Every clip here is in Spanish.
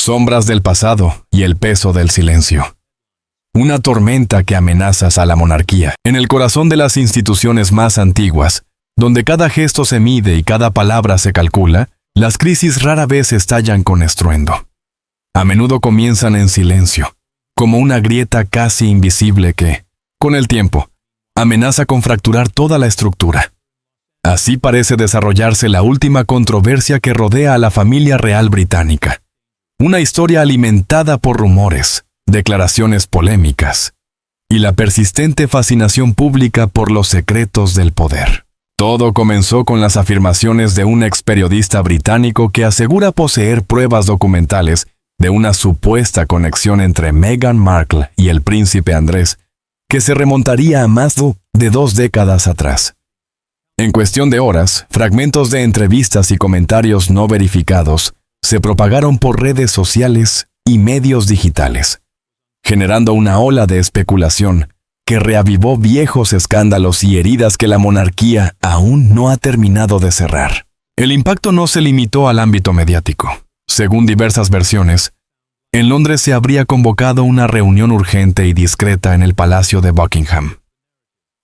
sombras del pasado y el peso del silencio. Una tormenta que amenaza a la monarquía, en el corazón de las instituciones más antiguas, donde cada gesto se mide y cada palabra se calcula, las crisis rara vez estallan con estruendo. A menudo comienzan en silencio, como una grieta casi invisible que, con el tiempo, amenaza con fracturar toda la estructura. Así parece desarrollarse la última controversia que rodea a la familia real británica. Una historia alimentada por rumores, declaraciones polémicas y la persistente fascinación pública por los secretos del poder. Todo comenzó con las afirmaciones de un ex periodista británico que asegura poseer pruebas documentales de una supuesta conexión entre Meghan Markle y el príncipe Andrés, que se remontaría a más de 2 décadas atrás. En cuestión de horas, fragmentos de entrevistas y comentarios no verificados se propagaron por redes sociales y medios digitales, generando una ola de especulación que reavivó viejos escándalos y heridas que la monarquía aún no ha terminado de cerrar. El impacto no se limitó al ámbito mediático. Según diversas versiones, en Londres se habría convocado una reunión urgente y discreta en el Palacio de Buckingham.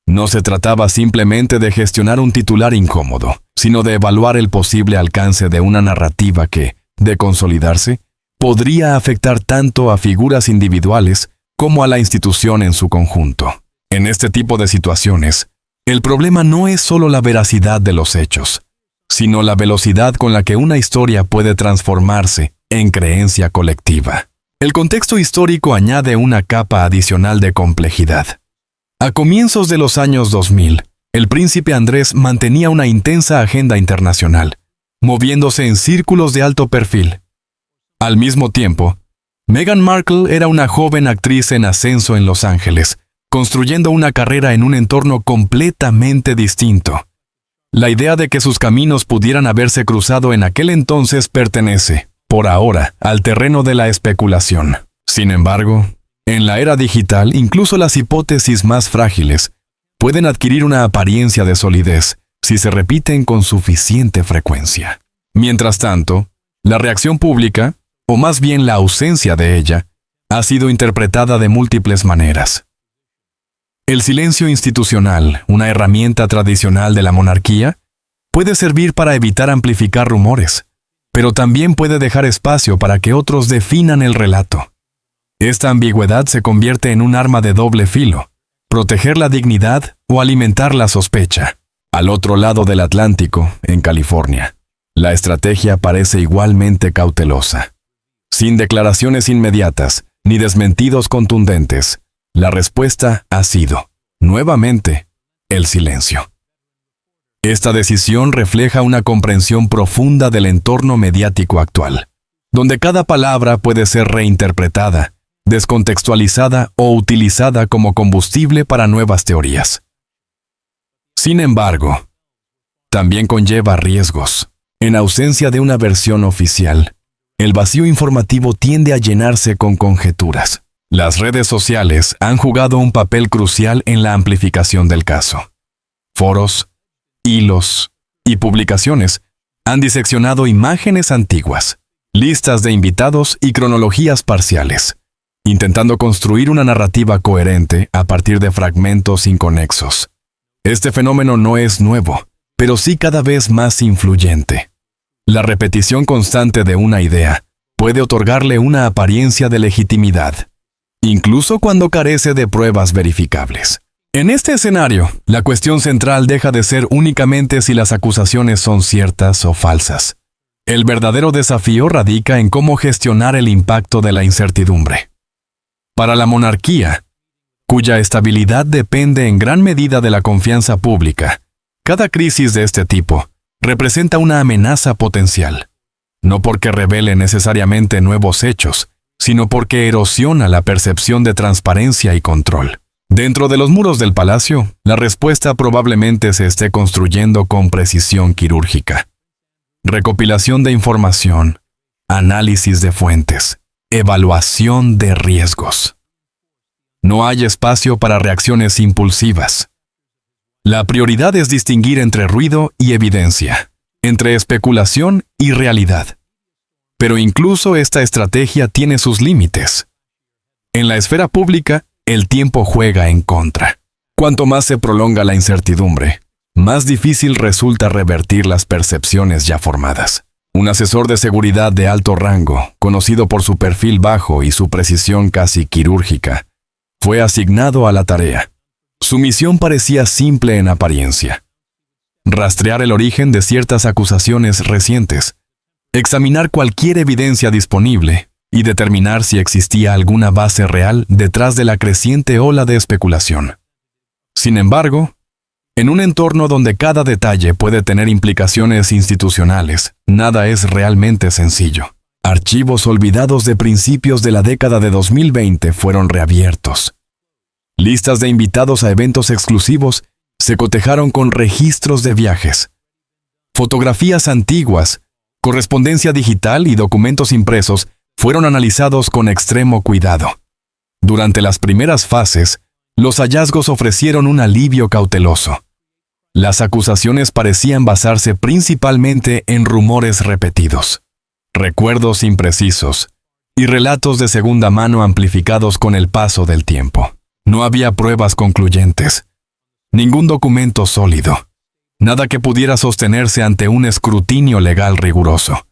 No se trataba simplemente de gestionar un titular incómodo, sino de evaluar el posible alcance de una narrativa que, de consolidarse, podría afectar tanto a figuras individuales como a la institución en su conjunto. En este tipo de situaciones, el problema no es solo la veracidad de los hechos, sino la velocidad con la que una historia puede transformarse en creencia colectiva. El contexto histórico añade una capa adicional de complejidad. A comienzos de los años 2000, el príncipe Andrés mantenía una intensa agenda internacional, moviéndose en círculos de alto perfil. Al mismo tiempo, Meghan Markle era una joven actriz en ascenso en Los Ángeles, construyendo una carrera en un entorno completamente distinto. La idea de que sus caminos pudieran haberse cruzado en aquel entonces pertenece, por ahora, al terreno de la especulación. Sin embargo, en la era digital, incluso las hipótesis más frágiles pueden adquirir una apariencia de solidez si se repiten con suficiente frecuencia. Mientras tanto, la reacción pública, o más bien la ausencia de ella, ha sido interpretada de múltiples maneras. El silencio institucional, una herramienta tradicional de la monarquía, puede servir para evitar amplificar rumores, pero también puede dejar espacio para que otros definan el relato. Esta ambigüedad se convierte en un arma de doble filo, proteger la dignidad o alimentar la sospecha. Al otro lado del Atlántico, en California, la estrategia parece igualmente cautelosa. Sin declaraciones inmediatas ni desmentidos contundentes, la respuesta ha sido, nuevamente, el silencio. Esta decisión refleja una comprensión profunda del entorno mediático actual, donde cada palabra puede ser reinterpretada, descontextualizada o utilizada como combustible para nuevas teorías. Sin embargo, también conlleva riesgos. En ausencia de una versión oficial, el vacío informativo tiende a llenarse con conjeturas. Las redes sociales han jugado un papel crucial en la amplificación del caso. Foros, hilos y publicaciones han diseccionado imágenes antiguas, listas de invitados y cronologías parciales, intentando construir una narrativa coherente a partir de fragmentos inconexos. Este fenómeno no es nuevo, pero sí cada vez más influyente. La repetición constante de una idea puede otorgarle una apariencia de legitimidad, incluso cuando carece de pruebas verificables. En este escenario, la cuestión central deja de ser únicamente si las acusaciones son ciertas o falsas. El verdadero desafío radica en cómo gestionar el impacto de la incertidumbre. Para la monarquía, cuya estabilidad depende en gran medida de la confianza pública, cada crisis de este tipo representa una amenaza potencial, no porque revele necesariamente nuevos hechos, sino porque erosiona la percepción de transparencia y control. Dentro de los muros del palacio, la respuesta probablemente se esté construyendo con precisión quirúrgica. Recopilación de información, análisis de fuentes, evaluación de riesgos. No hay espacio para reacciones impulsivas. La prioridad es distinguir entre ruido y evidencia, entre especulación y realidad. Pero incluso esta estrategia tiene sus límites. En la esfera pública, el tiempo juega en contra. Cuanto más se prolonga la incertidumbre, más difícil resulta revertir las percepciones ya formadas. Un asesor de seguridad de alto rango, conocido por su perfil bajo y su precisión casi quirúrgica, fue asignado a la tarea. Su misión parecía simple en apariencia: rastrear el origen de ciertas acusaciones recientes, examinar cualquier evidencia disponible y determinar si existía alguna base real detrás de la creciente ola de especulación. Sin embargo, en un entorno donde cada detalle puede tener implicaciones institucionales, nada es realmente sencillo. Archivos olvidados de principios de la década de 2020 fueron reabiertos. Listas de invitados a eventos exclusivos se cotejaron con registros de viajes. Fotografías antiguas, correspondencia digital y documentos impresos fueron analizados con extremo cuidado. Durante las primeras fases, los hallazgos ofrecieron un alivio cauteloso. Las acusaciones parecían basarse principalmente en rumores repetidos, recuerdos imprecisos y relatos de segunda mano amplificados con el paso del tiempo. No había pruebas concluyentes, ningún documento sólido, nada que pudiera sostenerse ante un escrutinio legal riguroso.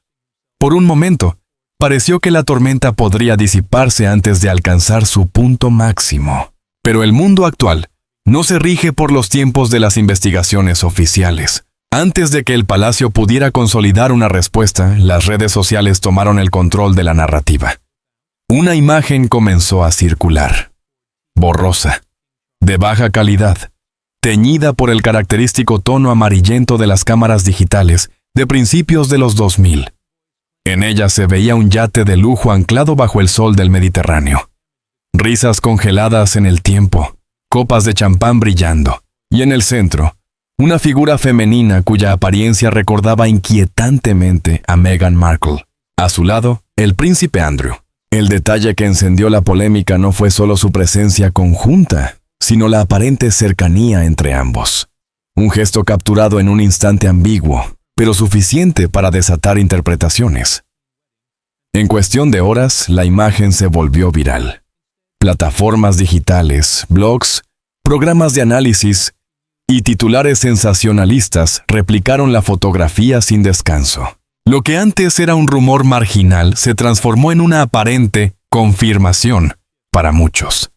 Por un momento, pareció que la tormenta podría disiparse antes de alcanzar su punto máximo. Pero el mundo actual no se rige por los tiempos de las investigaciones oficiales. Antes de que el Palacio pudiera consolidar una respuesta, las redes sociales tomaron el control de la narrativa. Una imagen comenzó a circular. Borrosa, de baja calidad, teñida por el característico tono amarillento de las cámaras digitales de principios de los 2000. En ella se veía un yate de lujo anclado bajo el sol del Mediterráneo. Risas congeladas en el tiempo, copas de champán brillando, y en el centro, una figura femenina cuya apariencia recordaba inquietantemente a Meghan Markle. A su lado, el príncipe Andrew. El detalle que encendió la polémica no fue solo su presencia conjunta, sino la aparente cercanía entre ambos. Un gesto capturado en un instante ambiguo, pero suficiente para desatar interpretaciones. En cuestión de horas, la imagen se volvió viral. Plataformas digitales, blogs, programas de análisis y titulares sensacionalistas replicaron la fotografía sin descanso. Lo que antes era un rumor marginal se transformó en una aparente confirmación para muchos.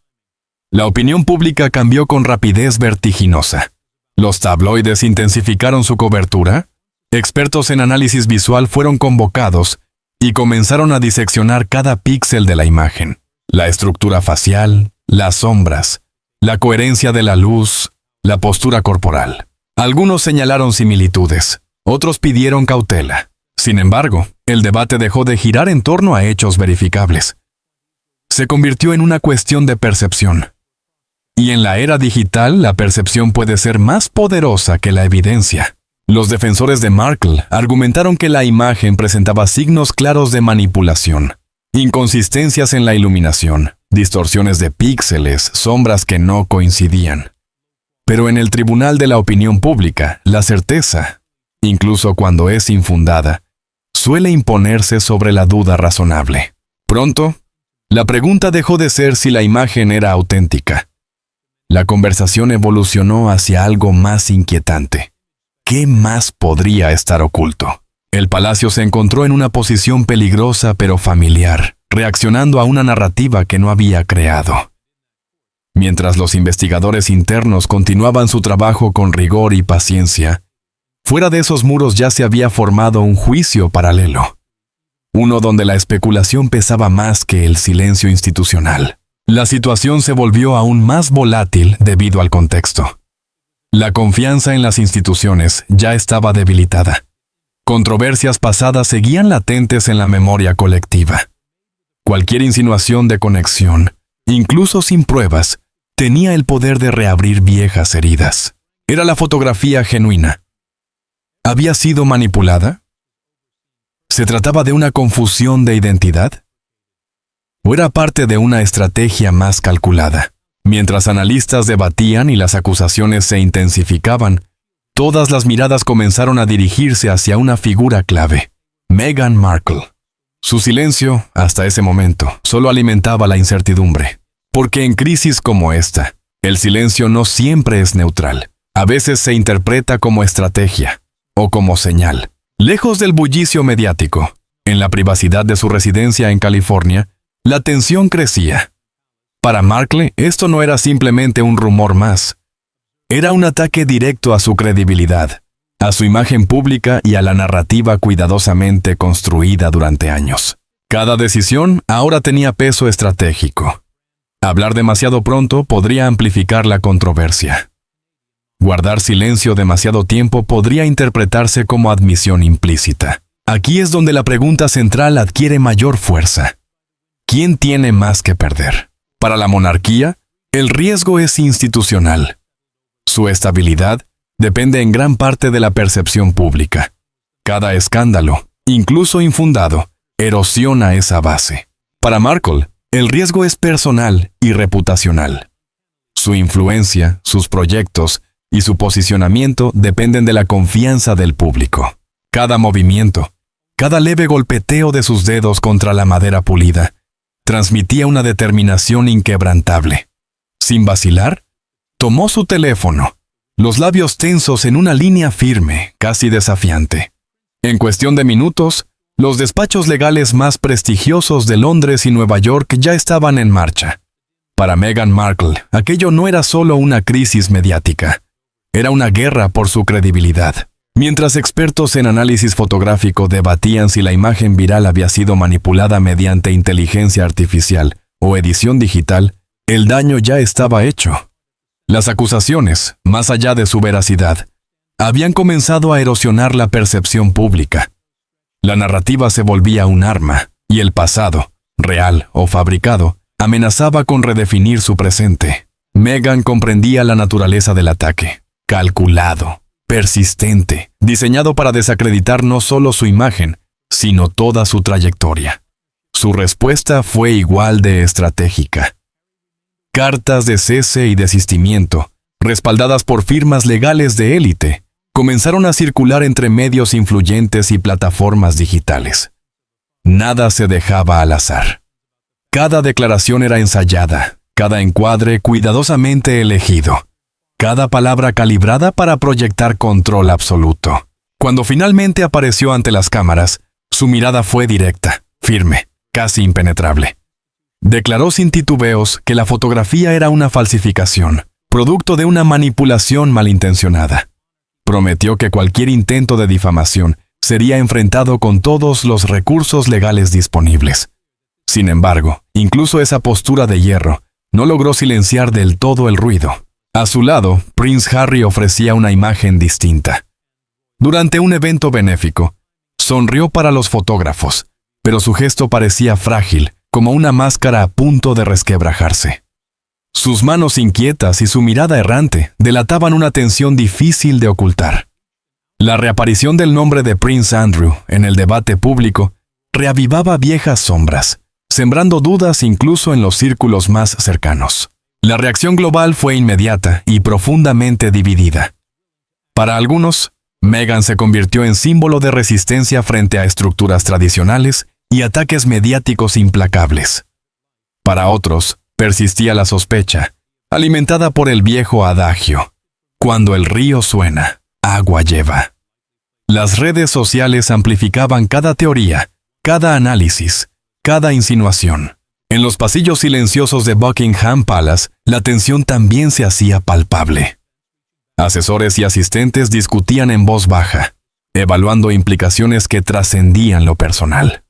La opinión pública cambió con rapidez vertiginosa. Los tabloides intensificaron su cobertura, expertos en análisis visual fueron convocados y comenzaron a diseccionar cada píxel de la imagen. La estructura facial, las sombras, la coherencia de la luz, la postura corporal. Algunos señalaron similitudes, otros pidieron cautela. Sin embargo, el debate dejó de girar en torno a hechos verificables. Se convirtió en una cuestión de percepción. Y en la era digital, la percepción puede ser más poderosa que la evidencia. Los defensores de Markle argumentaron que la imagen presentaba signos claros de manipulación. Inconsistencias en la iluminación, distorsiones de píxeles, sombras que no coincidían. Pero en el tribunal de la opinión pública, la certeza, incluso cuando es infundada, suele imponerse sobre la duda razonable. Pronto, la pregunta dejó de ser si la imagen era auténtica. La conversación evolucionó hacia algo más inquietante. ¿Qué más podría estar oculto? El palacio se encontró en una posición peligrosa pero familiar, reaccionando a una narrativa que no había creado. Mientras los investigadores internos continuaban su trabajo con rigor y paciencia, fuera de esos muros ya se había formado un juicio paralelo. Uno donde la especulación pesaba más que el silencio institucional. La situación se volvió aún más volátil debido al contexto. La confianza en las instituciones ya estaba debilitada. Controversias pasadas seguían latentes en la memoria colectiva. Cualquier insinuación de conexión, incluso sin pruebas, tenía el poder de reabrir viejas heridas. ¿Era la fotografía genuina? ¿Había sido manipulada? ¿Se trataba de una confusión de identidad? ¿O era parte de una estrategia más calculada? Mientras analistas debatían y las acusaciones se intensificaban, todas las miradas comenzaron a dirigirse hacia una figura clave: Meghan Markle. Su silencio, hasta ese momento, solo alimentaba la incertidumbre. Porque en crisis como esta, el silencio no siempre es neutral. A veces se interpreta como estrategia o como señal. Lejos del bullicio mediático, en la privacidad de su residencia en California, la tensión crecía. Para Markle, esto no era simplemente un rumor más. Era un ataque directo a su credibilidad, a su imagen pública y a la narrativa cuidadosamente construida durante años. Cada decisión ahora tenía peso estratégico. Hablar demasiado pronto podría amplificar la controversia. Guardar silencio demasiado tiempo podría interpretarse como admisión implícita. Aquí es donde la pregunta central adquiere mayor fuerza. ¿Quién tiene más que perder? Para la monarquía, el riesgo es institucional. Su estabilidad depende en gran parte de la percepción pública. Cada escándalo, incluso infundado, erosiona esa base. Para Markle, el riesgo es personal y reputacional. Su influencia, sus proyectos y su posicionamiento dependen de la confianza del público. Cada movimiento, cada leve golpeteo de sus dedos contra la madera pulida, transmitía una determinación inquebrantable. Sin vacilar, tomó su teléfono, los labios tensos en una línea firme, casi desafiante. En cuestión de minutos, los despachos legales más prestigiosos de Londres y Nueva York ya estaban en marcha. Para Meghan Markle, aquello no era solo una crisis mediática, era una guerra por su credibilidad. Mientras expertos en análisis fotográfico debatían si la imagen viral había sido manipulada mediante inteligencia artificial o edición digital, el daño ya estaba hecho. Las acusaciones, más allá de su veracidad, habían comenzado a erosionar la percepción pública. La narrativa se volvía un arma, y el pasado, real o fabricado, amenazaba con redefinir su presente. Meghan comprendía la naturaleza del ataque. Calculado, persistente, diseñado para desacreditar no solo su imagen, sino toda su trayectoria. Su respuesta fue igual de estratégica. Cartas de cese y desistimiento, respaldadas por firmas legales de élite, comenzaron a circular entre medios influyentes y plataformas digitales. Nada se dejaba al azar. Cada declaración era ensayada, cada encuadre cuidadosamente elegido, cada palabra calibrada para proyectar control absoluto. Cuando finalmente apareció ante las cámaras, su mirada fue directa, firme, casi impenetrable. Declaró sin titubeos que la fotografía era una falsificación, producto de una manipulación malintencionada. Prometió que cualquier intento de difamación sería enfrentado con todos los recursos legales disponibles. Sin embargo, incluso esa postura de hierro no logró silenciar del todo el ruido. A su lado, Prince Harry ofrecía una imagen distinta. Durante un evento benéfico, sonrió para los fotógrafos, pero su gesto parecía frágil, como una máscara a punto de resquebrajarse. Sus manos inquietas y su mirada errante delataban una tensión difícil de ocultar. La reaparición del nombre de Prince Andrew en el debate público reavivaba viejas sombras, sembrando dudas incluso en los círculos más cercanos. La reacción global fue inmediata y profundamente dividida. Para algunos, Meghan se convirtió en símbolo de resistencia frente a estructuras tradicionales y ataques mediáticos implacables. Para otros, persistía la sospecha, alimentada por el viejo adagio: cuando el río suena, agua lleva. Las redes sociales amplificaban cada teoría, cada análisis, cada insinuación. En los pasillos silenciosos de Buckingham Palace, la tensión también se hacía palpable. Asesores y asistentes discutían en voz baja, evaluando implicaciones que trascendían lo personal.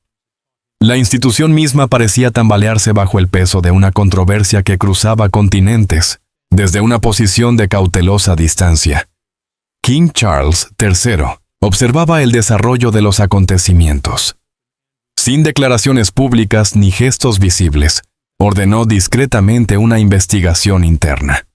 La institución misma parecía tambalearse bajo el peso de una controversia que cruzaba continentes, desde una posición de cautelosa distancia. King Charles III observaba el desarrollo de los acontecimientos. Sin declaraciones públicas ni gestos visibles, ordenó discretamente una investigación interna.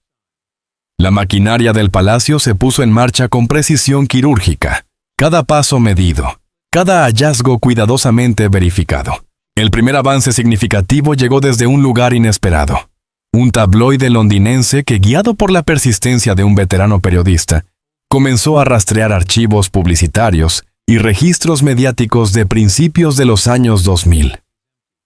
La maquinaria del palacio se puso en marcha con precisión quirúrgica, cada paso medido, cada hallazgo cuidadosamente verificado. El primer avance significativo llegó desde un lugar inesperado. Un tabloide londinense que, guiado por la persistencia de un veterano periodista, comenzó a rastrear archivos publicitarios y registros mediáticos de principios de los años 2000.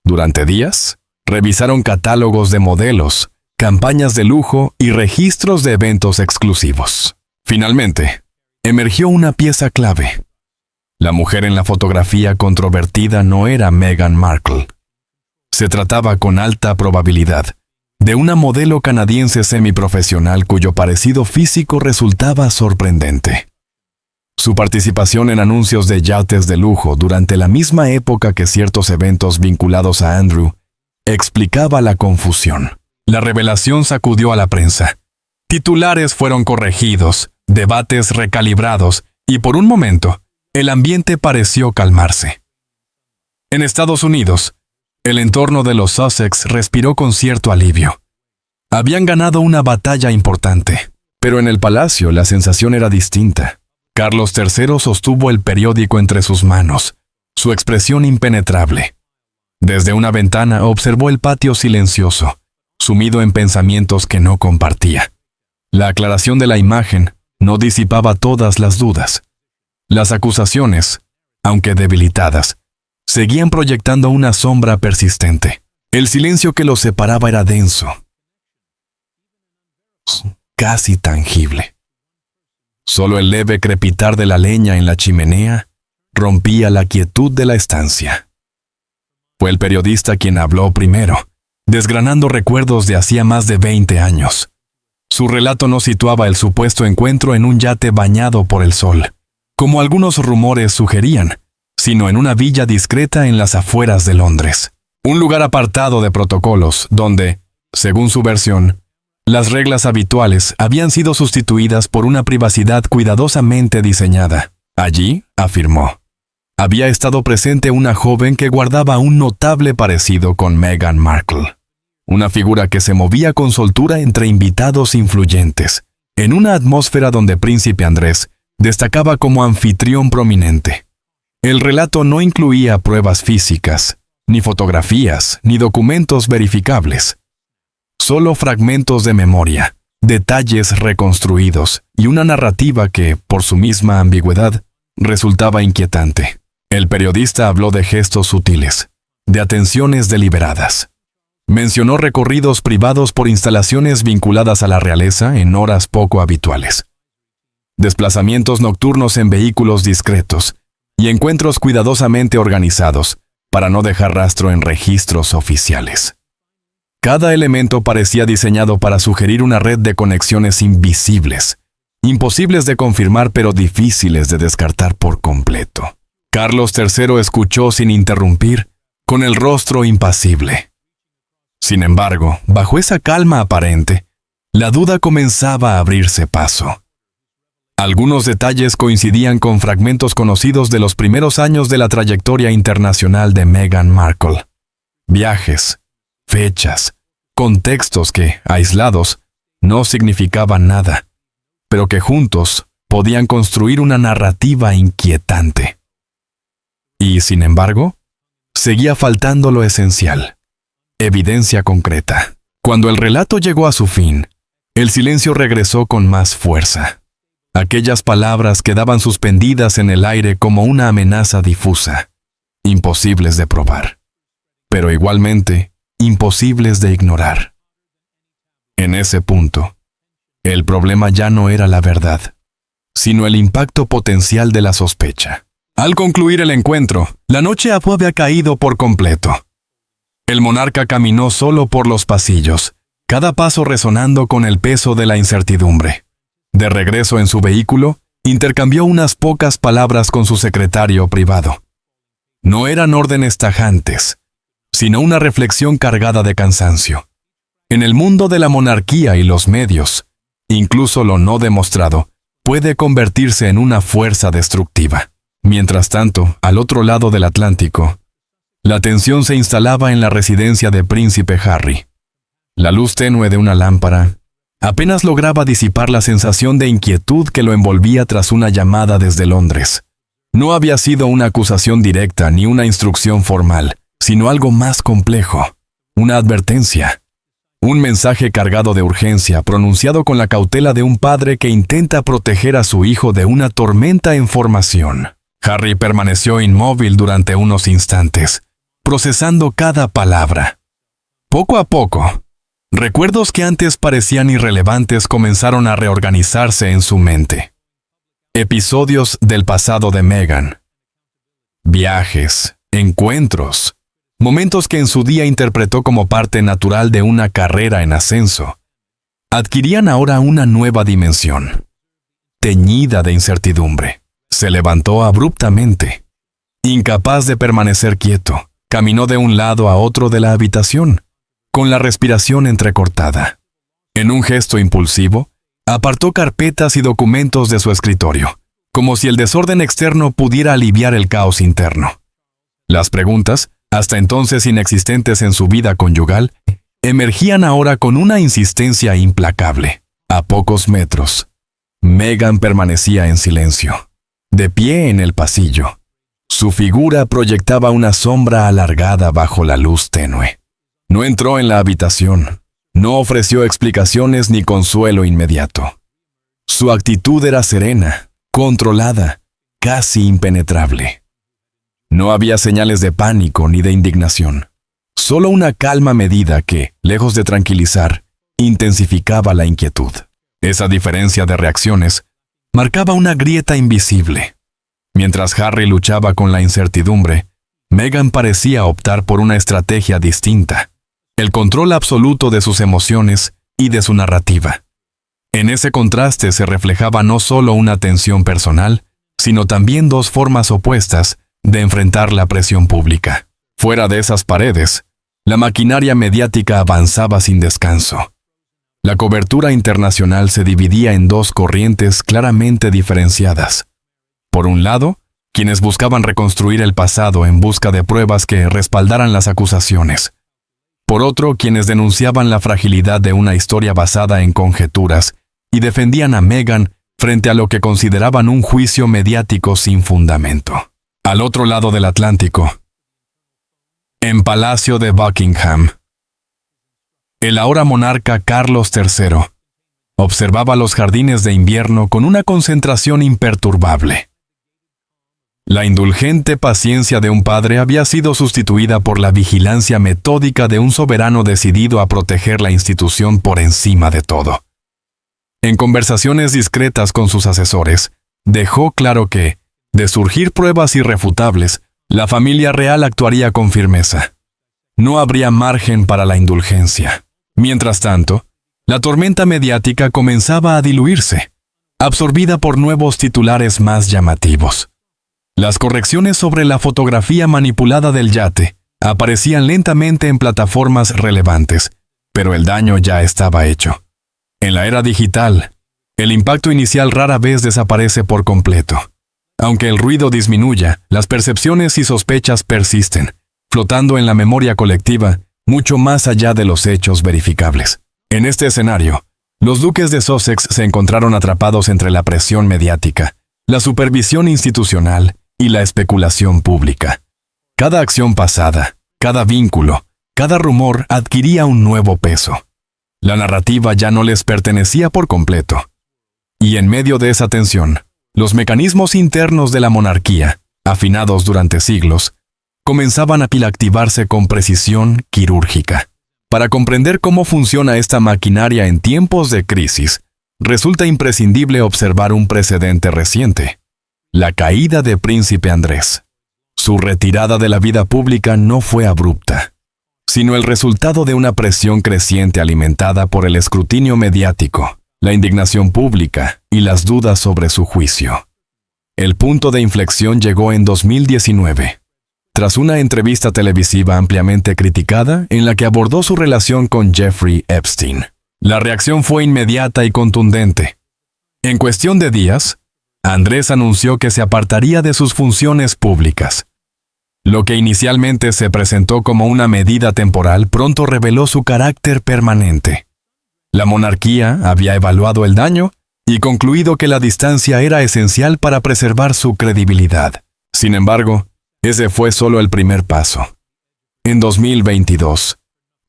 Durante días, revisaron catálogos de modelos, campañas de lujo y registros de eventos exclusivos. Finalmente, emergió una pieza clave. La mujer en la fotografía controvertida no era Meghan Markle. Se trataba con alta probabilidad de una modelo canadiense semiprofesional cuyo parecido físico resultaba sorprendente. Su participación en anuncios de yates de lujo durante la misma época que ciertos eventos vinculados a Andrew explicaba la confusión. La revelación sacudió a la prensa. Titulares fueron corregidos, debates recalibrados y por un momento, el ambiente pareció calmarse. En Estados Unidos, el entorno de los Sussex respiró con cierto alivio. Habían ganado una batalla importante, pero en el palacio la sensación era distinta. Carlos III sostuvo el periódico entre sus manos, su expresión impenetrable. Desde una ventana observó el patio silencioso, sumido en pensamientos que no compartía. La aclaración de la imagen no disipaba todas las dudas. Las acusaciones, aunque debilitadas, seguían proyectando una sombra persistente. El silencio que los separaba era denso, casi tangible. Solo el leve crepitar de la leña en la chimenea rompía la quietud de la estancia. Fue el periodista quien habló primero, desgranando recuerdos de hacía más de 20 años. Su relato no situaba el supuesto encuentro en un yate bañado por el sol, como algunos rumores sugerían, sino en una villa discreta en las afueras de Londres. Un lugar apartado de protocolos donde, según su versión, las reglas habituales habían sido sustituidas por una privacidad cuidadosamente diseñada. Allí, afirmó, había estado presente una joven que guardaba un notable parecido con Meghan Markle. Una figura que se movía con soltura entre invitados influyentes, en una atmósfera donde Príncipe Andrés destacaba como anfitrión prominente. El relato no incluía pruebas físicas, ni fotografías, ni documentos verificables. Solo fragmentos de memoria, detalles reconstruidos y una narrativa que, por su misma ambigüedad, resultaba inquietante. El periodista habló de gestos sutiles, de atenciones deliberadas. Mencionó recorridos privados por instalaciones vinculadas a la realeza en horas poco habituales, desplazamientos nocturnos en vehículos discretos y encuentros cuidadosamente organizados para no dejar rastro en registros oficiales. Cada elemento parecía diseñado para sugerir una red de conexiones invisibles, imposibles de confirmar pero difíciles de descartar por completo. Carlos III escuchó sin interrumpir, con el rostro impasible. Sin embargo, bajo esa calma aparente, la duda comenzaba a abrirse paso. Algunos detalles coincidían con fragmentos conocidos de los primeros años de la trayectoria internacional de Meghan Markle. Viajes, fechas, contextos que, aislados, no significaban nada, pero que juntos podían construir una narrativa inquietante. Y, sin embargo, seguía faltando lo esencial, evidencia concreta. Cuando el relato llegó a su fin, el silencio regresó con más fuerza. Aquellas palabras quedaban suspendidas en el aire como una amenaza difusa, imposibles de probar, pero igualmente imposibles de ignorar. En ese punto, el problema ya no era la verdad, sino el impacto potencial de la sospecha. Al concluir el encuentro, la noche había caído por completo. El monarca caminó solo por los pasillos, cada paso resonando con el peso de la incertidumbre. De regreso en su vehículo, intercambió unas pocas palabras con su secretario privado. No eran órdenes tajantes, sino una reflexión cargada de cansancio. En el mundo de la monarquía y los medios, incluso lo no demostrado puede convertirse en una fuerza destructiva. Mientras tanto, al otro lado del Atlántico, la tensión se instalaba en la residencia de Príncipe Harry. La luz tenue de una lámpara apenas lograba disipar la sensación de inquietud que lo envolvía tras una llamada desde Londres. No había sido una acusación directa ni una instrucción formal, sino algo más complejo, una advertencia. Un mensaje cargado de urgencia, pronunciado con la cautela de un padre que intenta proteger a su hijo de una tormenta en formación. Harry permaneció inmóvil durante unos instantes, procesando cada palabra. Poco a poco, recuerdos que antes parecían irrelevantes comenzaron a reorganizarse en su mente. Episodios del pasado de Meghan. Viajes, encuentros, momentos que en su día interpretó como parte natural de una carrera en ascenso, adquirían ahora una nueva dimensión, teñida de incertidumbre. Se levantó abruptamente. Incapaz de permanecer quieto, caminó de un lado a otro de la habitación, con la respiración entrecortada. En un gesto impulsivo, apartó carpetas y documentos de su escritorio, como si el desorden externo pudiera aliviar el caos interno. Las preguntas, hasta entonces inexistentes en su vida conyugal, emergían ahora con una insistencia implacable. A pocos metros, Meghan permanecía en silencio, de pie en el pasillo. Su figura proyectaba una sombra alargada bajo la luz tenue. No entró en la habitación, no ofreció explicaciones ni consuelo inmediato. Su actitud era serena, controlada, casi impenetrable. No había señales de pánico ni de indignación, solo una calma medida que, lejos de tranquilizar, intensificaba la inquietud. Esa diferencia de reacciones marcaba una grieta invisible. Mientras Harry luchaba con la incertidumbre, Meghan parecía optar por una estrategia distinta, el control absoluto de sus emociones y de su narrativa. En ese contraste se reflejaba no solo una tensión personal, sino también dos formas opuestas de enfrentar la presión pública. Fuera de esas paredes, la maquinaria mediática avanzaba sin descanso. La cobertura internacional se dividía en dos corrientes claramente diferenciadas. Por un lado, quienes buscaban reconstruir el pasado en busca de pruebas que respaldaran las acusaciones. Por otro, quienes denunciaban la fragilidad de una historia basada en conjeturas y defendían a Meghan frente a lo que consideraban un juicio mediático sin fundamento. Al otro lado del Atlántico, en Palacio de Buckingham, el ahora monarca Carlos III observaba los jardines de invierno con una concentración imperturbable. La indulgente paciencia de un padre había sido sustituida por la vigilancia metódica de un soberano decidido a proteger la institución por encima de todo. En conversaciones discretas con sus asesores, dejó claro que, de surgir pruebas irrefutables, la familia real actuaría con firmeza. No habría margen para la indulgencia. Mientras tanto, la tormenta mediática comenzaba a diluirse, absorbida por nuevos titulares más llamativos. Las correcciones sobre la fotografía manipulada del yate aparecían lentamente en plataformas relevantes, pero el daño ya estaba hecho. En la era digital, el impacto inicial rara vez desaparece por completo. Aunque el ruido disminuya, las percepciones y sospechas persisten, flotando en la memoria colectiva, mucho más allá de los hechos verificables. En este escenario, los duques de Sussex se encontraron atrapados entre la presión mediática, la supervisión institucional y la especulación pública. Cada acción pasada, cada vínculo, cada rumor adquiría un nuevo peso. La narrativa ya no les pertenecía por completo. Y en medio de esa tensión, los mecanismos internos de la monarquía, afinados durante siglos, comenzaban a activarse con precisión quirúrgica. Para comprender cómo funciona esta maquinaria en tiempos de crisis, resulta imprescindible observar un precedente reciente: la caída de Príncipe Andrés. Su retirada de la vida pública no fue abrupta, sino el resultado de una presión creciente alimentada por el escrutinio mediático, la indignación pública y las dudas sobre su juicio. El punto de inflexión llegó en 2019, tras una entrevista televisiva ampliamente criticada en la que abordó su relación con Jeffrey Epstein. La reacción fue inmediata y contundente. En cuestión de días, Andrés anunció que se apartaría de sus funciones públicas. Lo que inicialmente se presentó como una medida temporal pronto reveló su carácter permanente. La monarquía había evaluado el daño y concluido que la distancia era esencial para preservar su credibilidad. Sin embargo, ese fue solo el primer paso. En 2022,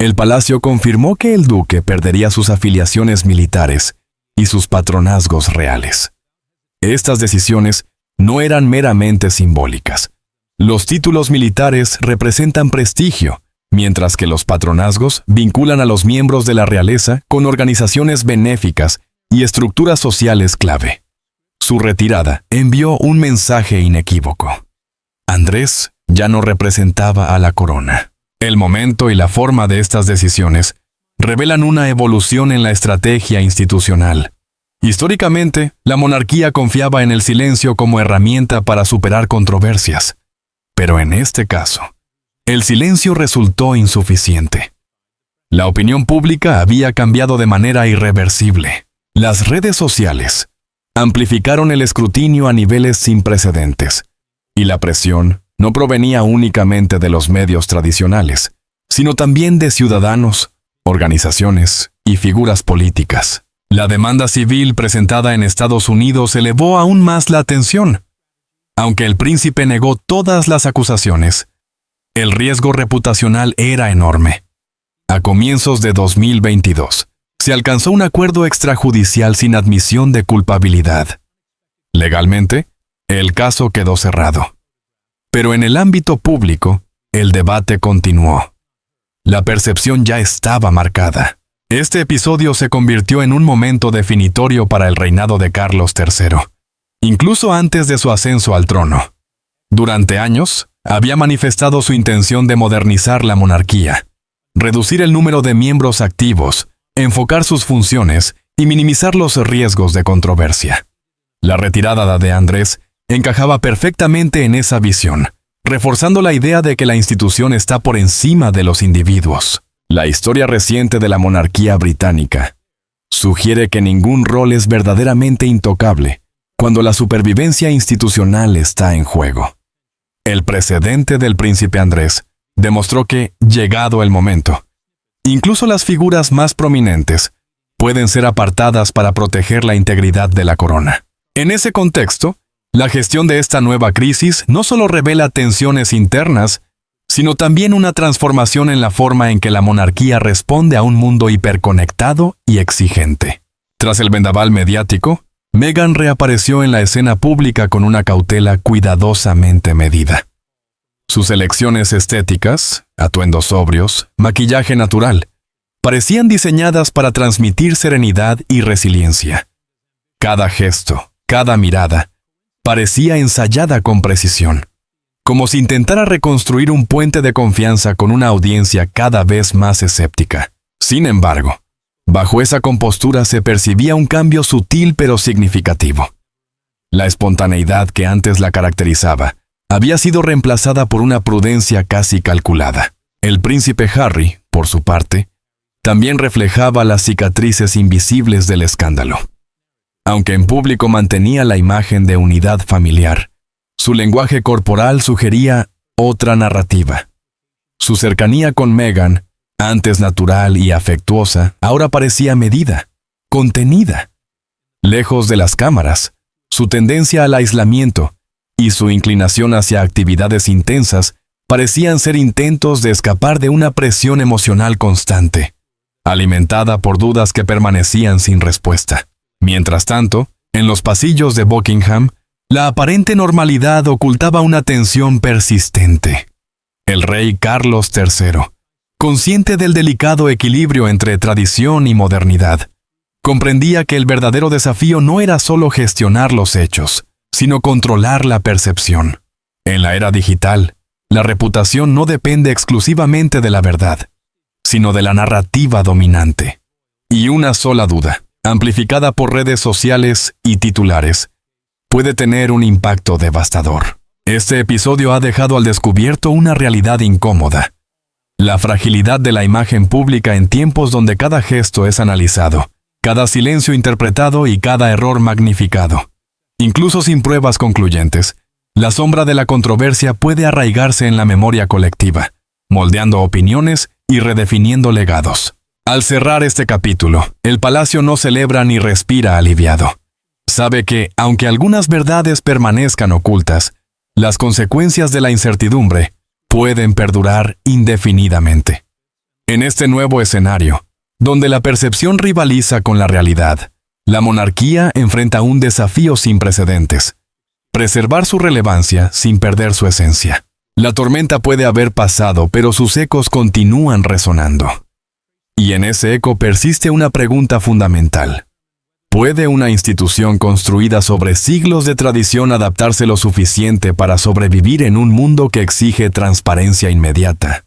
el palacio confirmó que el duque perdería sus afiliaciones militares y sus patronazgos reales. Estas decisiones no eran meramente simbólicas. Los títulos militares representan prestigio, mientras que los patronazgos vinculan a los miembros de la realeza con organizaciones benéficas y estructuras sociales clave. Su retirada envió un mensaje inequívoco. Andrés ya no representaba a la corona. El momento y la forma de estas decisiones revelan una evolución en la estrategia institucional. Históricamente, la monarquía confiaba en el silencio como herramienta para superar controversias. Pero en este caso, el silencio resultó insuficiente. La opinión pública había cambiado de manera irreversible. Las redes sociales amplificaron el escrutinio a niveles sin precedentes, y la presión no provenía únicamente de los medios tradicionales, sino también de ciudadanos, organizaciones y figuras políticas. La demanda civil presentada en Estados Unidos elevó aún más la atención. Aunque el príncipe negó todas las acusaciones, el riesgo reputacional era enorme. A comienzos de 2022, se alcanzó un acuerdo extrajudicial sin admisión de culpabilidad. Legalmente, el caso quedó cerrado. Pero en el ámbito público, el debate continuó. La percepción ya estaba marcada. Este episodio se convirtió en un momento definitorio para el reinado de Carlos III, incluso antes de su ascenso al trono. Durante años, había manifestado su intención de modernizar la monarquía, reducir el número de miembros activos, enfocar sus funciones y minimizar los riesgos de controversia. La retirada de Andrés encajaba perfectamente en esa visión, reforzando la idea de que la institución está por encima de los individuos. La historia reciente de la monarquía británica sugiere que ningún rol es verdaderamente intocable cuando la supervivencia institucional está en juego. El precedente del príncipe Andrés demostró que, llegado el momento, incluso las figuras más prominentes pueden ser apartadas para proteger la integridad de la corona. En ese contexto, la gestión de esta nueva crisis no solo revela tensiones internas, sino también una transformación en la forma en que la monarquía responde a un mundo hiperconectado y exigente. Tras el vendaval mediático, Meghan reapareció en la escena pública con una cautela cuidadosamente medida. Sus elecciones estéticas, atuendos sobrios, maquillaje natural, parecían diseñadas para transmitir serenidad y resiliencia. Cada gesto, cada mirada, parecía ensayada con precisión, como si intentara reconstruir un puente de confianza con una audiencia cada vez más escéptica. Sin embargo, bajo esa compostura se percibía un cambio sutil pero significativo. La espontaneidad que antes la caracterizaba había sido reemplazada por una prudencia casi calculada. El príncipe Harry, por su parte, también reflejaba las cicatrices invisibles del escándalo. Aunque en público mantenía la imagen de unidad familiar, su lenguaje corporal sugería otra narrativa. Su cercanía con Meghan, antes natural y afectuosa, ahora parecía medida, contenida. Lejos de las cámaras, su tendencia al aislamiento y su inclinación hacia actividades intensas parecían ser intentos de escapar de una presión emocional constante, alimentada por dudas que permanecían sin respuesta. Mientras tanto, en los pasillos de Buckingham, la aparente normalidad ocultaba una tensión persistente. El rey Carlos III, consciente del delicado equilibrio entre tradición y modernidad, comprendía que el verdadero desafío no era solo gestionar los hechos, sino controlar la percepción. En la era digital, la reputación no depende exclusivamente de la verdad, sino de la narrativa dominante. Y una sola duda, amplificada por redes sociales y titulares, puede tener un impacto devastador. Este episodio ha dejado al descubierto una realidad incómoda: la fragilidad de la imagen pública en tiempos donde cada gesto es analizado, cada silencio interpretado y cada error magnificado. Incluso sin pruebas concluyentes, la sombra de la controversia puede arraigarse en la memoria colectiva, moldeando opiniones y redefiniendo legados. Al cerrar este capítulo, el palacio no celebra ni respira aliviado. Sabe que, aunque algunas verdades permanezcan ocultas, las consecuencias de la incertidumbre pueden perdurar indefinidamente. En este nuevo escenario, donde la percepción rivaliza con la realidad, la monarquía enfrenta un desafío sin precedentes: preservar su relevancia sin perder su esencia. La tormenta puede haber pasado, pero sus ecos continúan resonando. Y en ese eco persiste una pregunta fundamental. ¿Puede una institución construida sobre siglos de tradición adaptarse lo suficiente para sobrevivir en un mundo que exige transparencia inmediata?